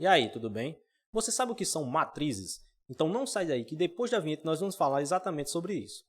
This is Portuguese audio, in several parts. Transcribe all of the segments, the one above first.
E aí, tudo bem? Você sabe o que são matrizes? Então não sai daí que depois da vinheta nós vamos falar exatamente sobre isso.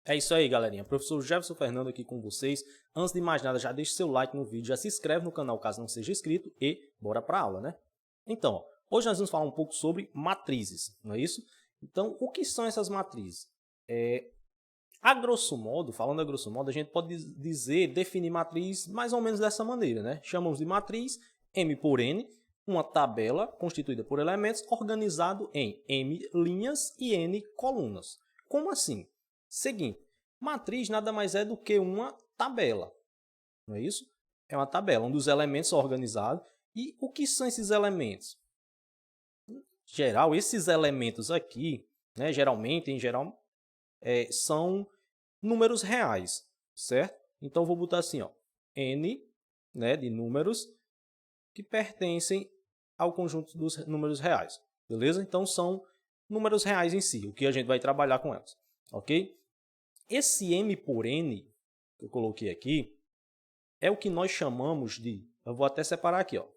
É isso aí, galerinha. Professor Jefferson Fernando aqui com vocês. Antes de mais nada, já deixe seu like no vídeo, já se inscreve no canal caso não seja inscrito e bora para a aula, né? Então, hoje nós vamos falar um pouco sobre matrizes, não é isso? Então, o que são essas matrizes? A grosso modo, falando a grosso modo, a gente pode definir matriz mais ou menos dessa maneira, né? Chamamos de matriz M por N, uma tabela constituída por elementos organizado em M linhas e N colunas. Como assim? Seguinte, matriz nada mais é do que uma tabela, não é isso? É uma tabela onde os elementos são organizados. E o que são esses elementos? Em geral, esses elementos aqui, né, geralmente, são números reais, certo? Então, vou botar assim, ó, N, né, de números que pertencem ao conjunto dos números reais, beleza? Então, são números reais em si, o que a gente vai trabalhar com elas, ok? Esse M por N, que eu coloquei aqui, é o que nós chamamos de, eu vou até separar aqui, ó,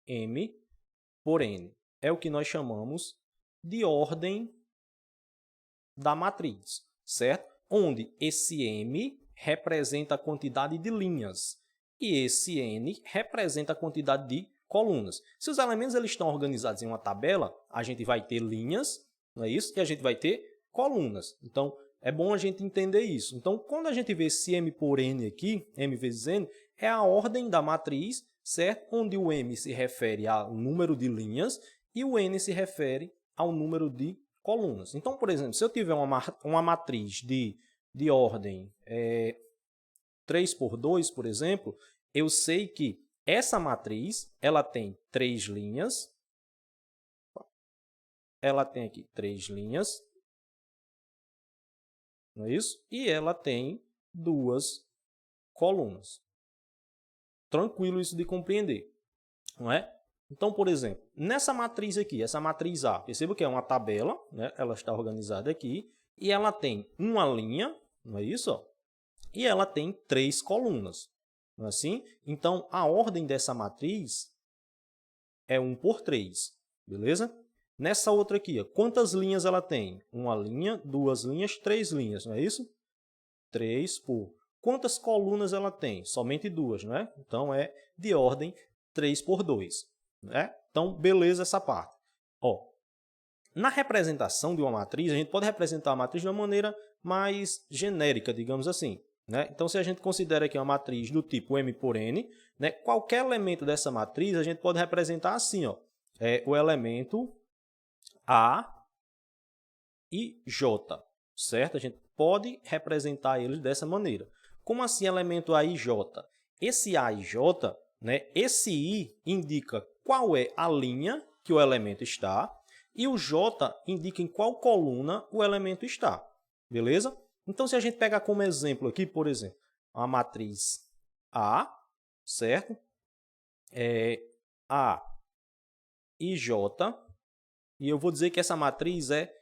M por N, é o que nós chamamos de ordem da matriz, certo? Onde esse M representa a quantidade de linhas e esse N representa a quantidade de colunas. Se os elementos eles estão organizados em uma tabela, a gente vai ter linhas, não é isso? E a gente vai ter colunas. Então, é bom a gente entender isso. Então, quando a gente vê esse M por N aqui, M vezes N, é a ordem da matriz, certo? Onde o M se refere ao número de linhas e o N se refere ao número de colunas. Então, por exemplo, se eu tiver uma matriz de ordem 3 por 2, por exemplo, eu sei que essa matriz ela tem 3 linhas, ela tem aqui 3 linhas, não é isso? E ela tem 2 colunas. Tranquilo isso de compreender, não é? Então, por exemplo, nessa matriz aqui, essa matriz A, perceba que é uma tabela, né? Ela está organizada aqui, e ela tem uma linha, não é isso? Ó? E ela tem 3 colunas, não é assim? Então, a ordem dessa matriz é 1 por 3, beleza? Nessa outra aqui, ó, quantas linhas ela tem? Uma linha, 2 linhas, 3 linhas, não é isso? 3 por... Quantas colunas ela tem? Somente 2, não é? Então, é de ordem 3 por 2. Né? Então, beleza essa parte. Ó, na representação de uma matriz, a gente pode representar a matriz de uma maneira mais genérica, digamos assim. Né? Então, se a gente considera aqui uma matriz do tipo M por N, né, qualquer elemento dessa matriz a gente pode representar assim, ó, o elemento A e J, certo? A gente pode representar eles dessa maneira. Como assim elemento A e J? Esse A e J, né, esse I indica qual é a linha que o elemento está e o J indica em qual coluna o elemento está, beleza? Então, se a gente pegar como exemplo aqui, por exemplo, a matriz A, certo? A e J, e eu vou dizer que essa matriz é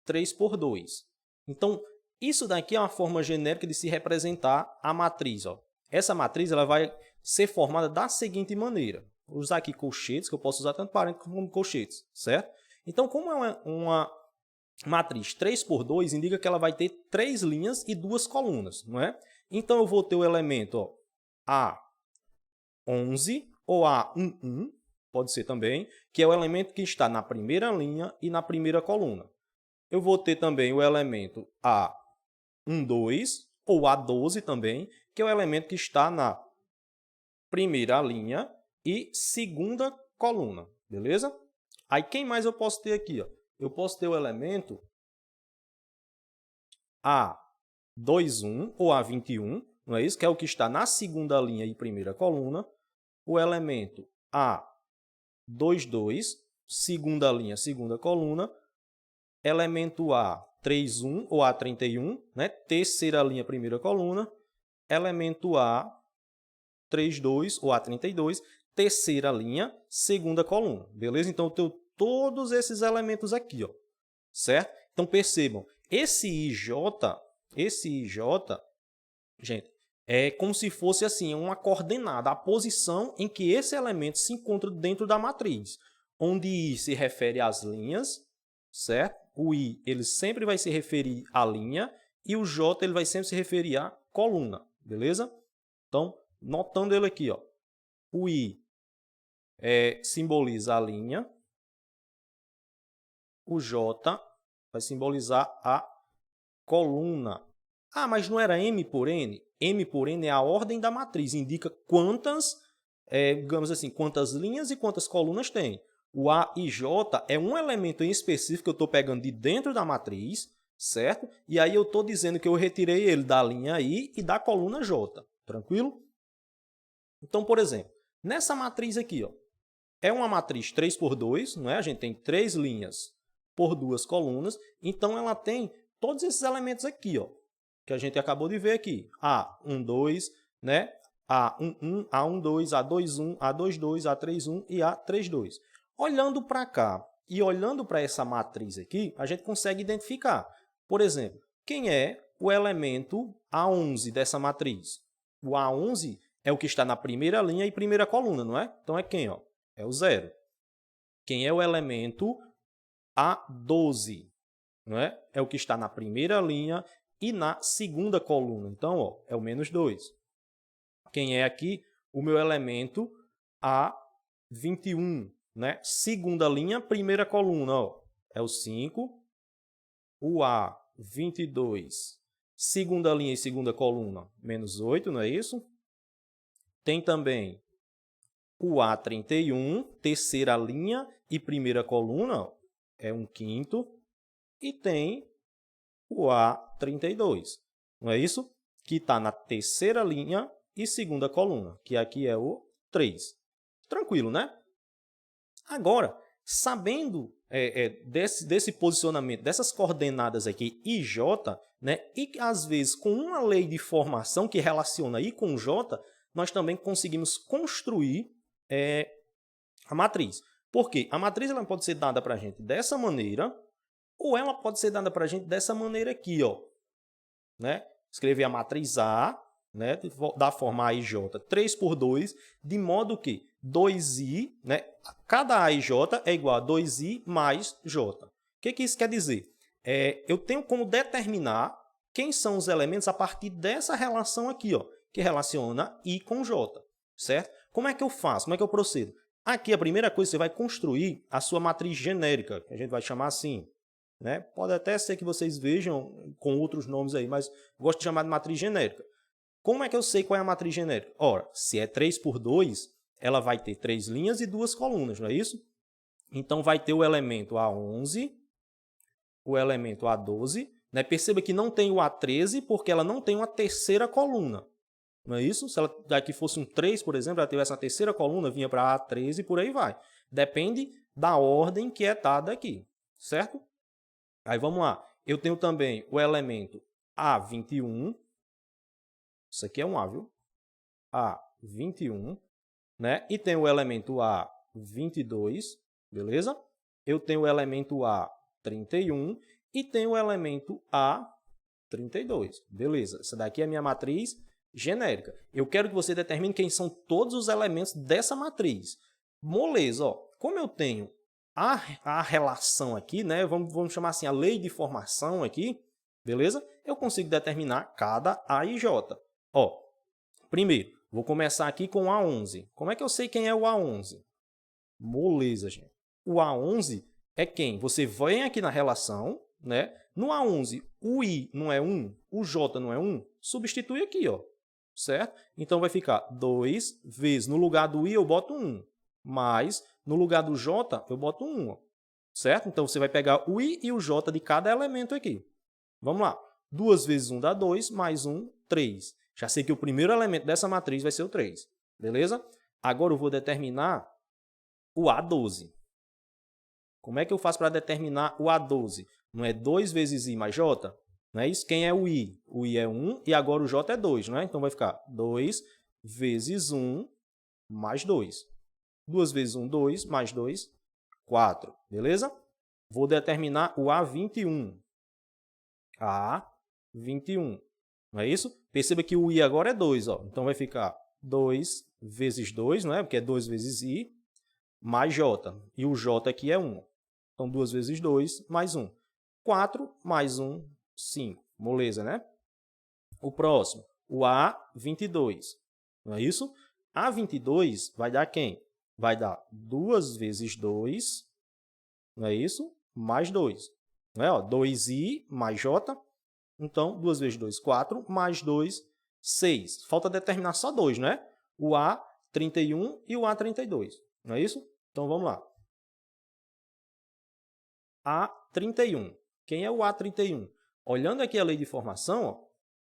3 por 2. Então, isso daqui é uma forma genérica de se representar a matriz. Ó. Essa matriz ela vai ser formada da seguinte maneira. Vou usar aqui colchetes, que eu posso usar tanto parênteses como colchetes, certo? Então, como é uma matriz 3 por 2, indica que ela vai ter 3 linhas e 2 colunas, não é? Então, eu vou ter o elemento ó, A11 ou A11, pode ser também, que é o elemento que está na primeira linha e na primeira coluna. Eu vou ter também o elemento A12 ou A12 também, que é o elemento que está na primeira linha e segunda coluna, beleza? Aí, quem mais eu posso ter aqui? Ó? Eu posso ter o elemento A21 ou A21, não é isso? Que é o que está na segunda linha e primeira coluna. O elemento A22, segunda linha, segunda coluna. Elemento A31 ou A31, né? Terceira linha, primeira coluna. Elemento A32 ou A32, terceira linha, segunda coluna. Beleza? Então, eu tenho todos esses elementos aqui, ó, certo? Então, percebam, esse IJ, gente, é como se fosse assim, uma coordenada, a posição em que esse elemento se encontra dentro da matriz, onde I se refere às linhas, certo? O I ele sempre vai se referir à linha e o J ele vai sempre se referir à coluna, beleza? Então, notando ele aqui, ó, o I simboliza a linha, o J vai simbolizar a coluna. Ah, mas não era M por N? M por N é a ordem da matriz, indica quantas, digamos assim, quantas linhas e quantas colunas tem. O A e J é um elemento em específico que eu estou pegando de dentro da matriz, certo? E aí eu estou dizendo que eu retirei ele da linha I e da coluna J, tranquilo? Então, por exemplo, nessa matriz aqui, ó, é uma matriz 3 por 2, não é? A gente tem 3 linhas por 2 colunas, então ela tem todos esses elementos aqui, ó, que a gente acabou de ver aqui. A1, 2, né? A1, 1, A1, 2, A2, 1, A2, 2, A3, 1 e A3, 2. Olhando para cá e olhando para essa matriz aqui, a gente consegue identificar, por exemplo, quem é o elemento A11 dessa matriz. O A11 é o que está na primeira linha e primeira coluna, não é? Então é quem? Ó? É o 0. Quem é o elemento A12? Não é? É o que está na primeira linha e na segunda coluna. Então, ó, é o menos 2. Quem é aqui? O meu elemento A21. Né? Segunda linha, primeira coluna. Ó, é o 5. O A22. Segunda linha e segunda coluna, menos 8, não é isso? Tem também o A31, terceira linha e primeira coluna, ó, é 1/5. E tem o A32, não é isso? Que está na terceira linha e segunda coluna, que aqui é o 3. Tranquilo, né? Agora, sabendo desse posicionamento, dessas coordenadas aqui I e J, né, e às vezes com uma lei de formação que relaciona I com J, nós também conseguimos construir a matriz. Por quê? A matriz ela pode ser dada para a gente dessa maneira, ou ela pode ser dada para a gente dessa maneira aqui, ó, né? Escrever a matriz A, né, da forma A e J, 3 por 2, de modo que 2i, né, cada A e J é igual a 2i mais J. O que isso quer dizer? Eu tenho como determinar quem são os elementos a partir dessa relação aqui, ó, que relaciona I com J, certo? Como é que eu faço? Como é que eu procedo? Aqui, a primeira coisa, você vai construir a sua matriz genérica, que a gente vai chamar assim. Né? Pode até ser que vocês vejam com outros nomes aí, mas gosto de chamar de matriz genérica. Como é que eu sei qual é a matriz genérica? Ora, se é 3 por 2, ela vai ter 3 linhas e 2 colunas, não é isso? Então, vai ter o elemento A11, o elemento A12. Né? Perceba que não tem o A13 porque ela não tem uma terceira coluna. Não é isso? Se ela daqui fosse um 3, por exemplo, ela tivesse uma terceira coluna, vinha para A13 e por aí vai. Depende da ordem que é dada aqui, certo? Aí vamos lá. Eu tenho também o elemento A21. Isso aqui é um A, viu? A21. Né? E tem o elemento A22. Beleza? Eu tenho o elemento A31 e tenho o elemento A32. Beleza? Essa daqui é a minha matriz genérica. Eu quero que você determine quem são todos os elementos dessa matriz. Moleza, ó. Como eu tenho a relação aqui, né? Vamos chamar assim, a lei de formação aqui, beleza? Eu consigo determinar cada A e J. Ó, primeiro, vou começar aqui com o A11. Como é que eu sei quem é o A11? Moleza, gente. O A11 é quem? Você vem aqui na relação, né? No A11, o I não é 1, o J não é 1, substitui aqui, ó, certo? Então, vai ficar 2 vezes, no lugar do I eu boto 1, mais, no lugar do J eu boto 1, ó, certo? Então, você vai pegar o I e o J de cada elemento aqui. Vamos lá. 2 vezes 1 dá 2, mais 1, 3. Já sei que o primeiro elemento dessa matriz vai ser o 3, beleza? Agora, eu vou determinar o A12. Como é que eu faço para determinar o A12? Não é 2 vezes I mais J? Não é isso? Quem é o I? O I é 1 e agora o J é 2, não é? Então, vai ficar 2 vezes 1 mais 2. 2 vezes 1, 2, mais 2, 4. Beleza? Vou determinar o A21. A21. Não é isso? Perceba que o i agora é 2, ó. Então vai ficar 2 vezes 2, não é? Porque é 2 vezes i, mais j. E o j aqui é 1. Então 2 vezes 2, mais 1. 4 mais 1, 5. Moleza, né? O próximo, o A22. Não é isso? A22 vai dar quem? Vai dar 2 vezes 2, não é isso? Mais 2. Não é? Ó, 2i mais j. Então, 2 vezes 2, 4, mais 2, 6. Falta determinar só 2, não é? O A31 e o A32. Não é isso? Então, vamos lá. A31. Quem é o A31? Olhando aqui a lei de formação, ó,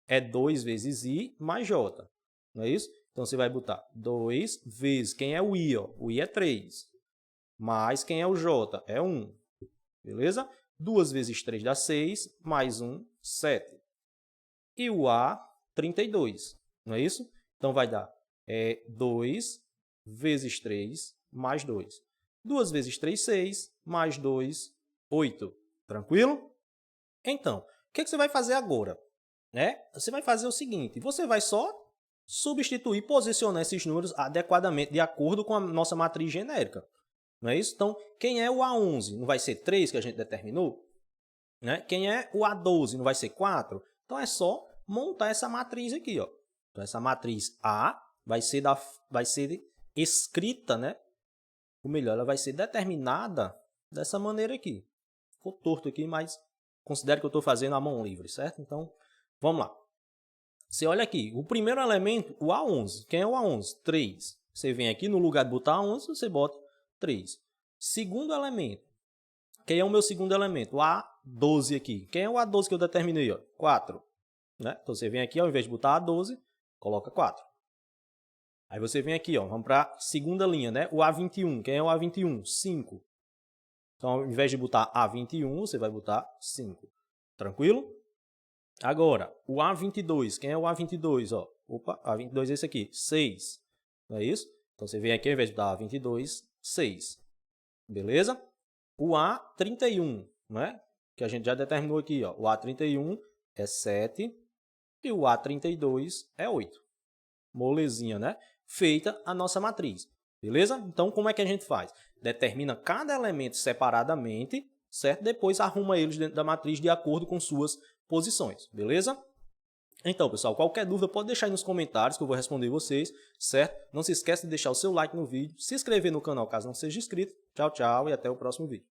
é 2 vezes i mais j. Não é isso? Então, você vai botar 2 vezes, quem é o i? Ó? O i é 3. Mais quem é o j? É 1. Beleza? 2 vezes 3 dá 6, mais 1, 7. E o A32, não é isso? Então, vai dar 2 vezes 3 mais 2. 2 vezes 3, 6, mais 2, 8. Tranquilo? Então, o que você vai fazer agora? Você vai fazer o seguinte, você vai só substituir, posicionar esses números adequadamente, de acordo com a nossa matriz genérica. Não é isso? Então, quem é o A11? Não vai ser 3 que a gente determinou? Quem é o A12? Não vai ser 4? Então, é só montar essa matriz aqui. Ó. Então, essa matriz A vai ser escrita, né? Ou melhor, ela vai ser determinada dessa maneira aqui. Ficou torto aqui, mas considere que eu estou fazendo a mão livre, certo? Então, vamos lá. Você olha aqui, o primeiro elemento, o A11. Quem é o A11? 3. Você vem aqui, no lugar de botar A11, você bota 3. Segundo elemento. Quem é o meu segundo elemento? O A12 aqui. Quem é o A12 que eu determinei? Ó? 4. Né? Então, você vem aqui, ao invés de botar A12, coloca 4. Aí você vem aqui, ó, vamos para a segunda linha, né? O A21. Quem é o A21? 5. Então, ao invés de botar A21, você vai botar 5. Tranquilo? Agora, o A22. Quem é o A22? Ó? Opa, A22 é esse aqui, 6. Não é isso? Então, você vem aqui, ao invés de botar A22, 6. Beleza? O A31, né? Que a gente já determinou aqui. Ó. O A31 é 7 e o A32 é 8. Molezinha, né? Feita a nossa matriz. Beleza? Então, como é que a gente faz? Determina cada elemento separadamente, certo? Depois arruma eles dentro da matriz de acordo com suas posições. Beleza? Então, pessoal, qualquer dúvida pode deixar aí nos comentários que eu vou responder vocês, certo? Não se esqueça de deixar o seu like no vídeo, se inscrever no canal caso não seja inscrito. Tchau, tchau e até o próximo vídeo.